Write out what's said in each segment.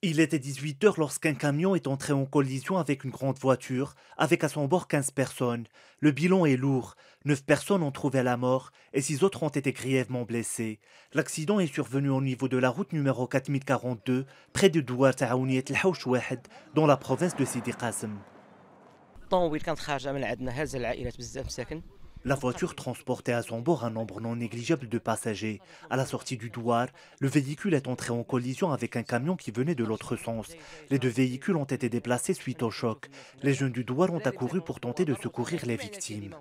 Il était 18 heures lorsqu'un camion est entré en collision avec une grande voiture, avec à son bord 15 personnes. Le bilan est lourd. 9 personnes ont trouvé la mort et 6 autres ont été grièvement blessées. L'accident est survenu au niveau de la route numéro 4042, près de Douar Taouniet El Haouch Wahed, dans la province de Sidi Qasim. الطوموبيل كانت خارجه من عندنا هازه العائلات بزاف مساكن. La voiture transportait à son bord un nombre non négligeable de passagers. À la sortie du douar, le véhicule est entré en collision avec un camion qui venait de l'autre sens. Les deux véhicules ont été déplacés suite au choc. Les jeunes du douar ont accouru pour tenter de secourir les victimes.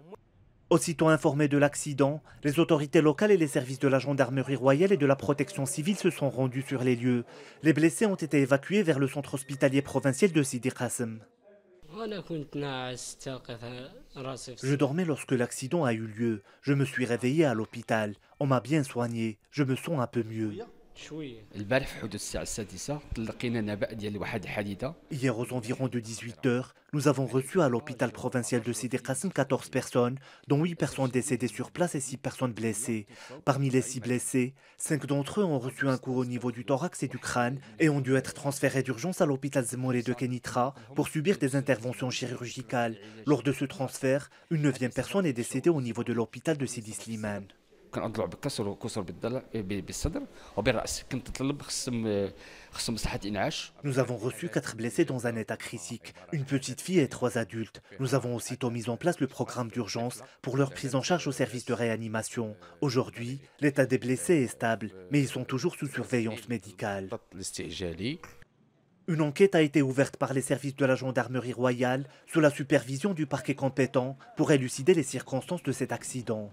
Aussitôt informés de l'accident, les autorités locales et les services de la gendarmerie royale et de la protection civile se sont rendus sur les lieux. Les blessés ont été évacués vers le centre hospitalier provincial de Sidi Qasim. Je dormais lorsque l'accident a eu lieu. Je me suis réveillé à l'hôpital. On m'a bien soigné. Je me sens un peu mieux. البارح في حدود الساعة السادسة تلقينا نبأ ديال واحد الحادثة. Hier aux environs de 18 heures, nous avons reçu à l'hôpital provincial de Sidi Qasim 14 personnes, dont 8 personnes décédées sur place et 6 personnes blessées. Parmi les 6 blessés, 5 d'entre eux ont reçu un coup au niveau du thorax et du crâne et ont dû être transférés d'urgence à l'hôpital Zmouré de Kenitra pour subir des interventions chirurgicales. Lors de ce transfert, une 9e personne est décédée au niveau de l'hôpital de Sidi Slimane. كان اضلع كسر بالصدر وبالراس كنت نطلب خصهم مصحة انعاش. Nous avons reçu 4 blessés dans un état critique, une petite fille et 3 adultes. Nous avons aussitôt mis en place le programme d'urgence pour leur prise en charge au service de réanimation. Aujourd'hui, l'état des blessés est stable, mais ils sont toujours sous surveillance médicale. الاستعجالي. Une enquête a été ouverte par les services de la gendarmerie royale sous la supervision du parquet compétent pour élucider les circonstances de cet accident.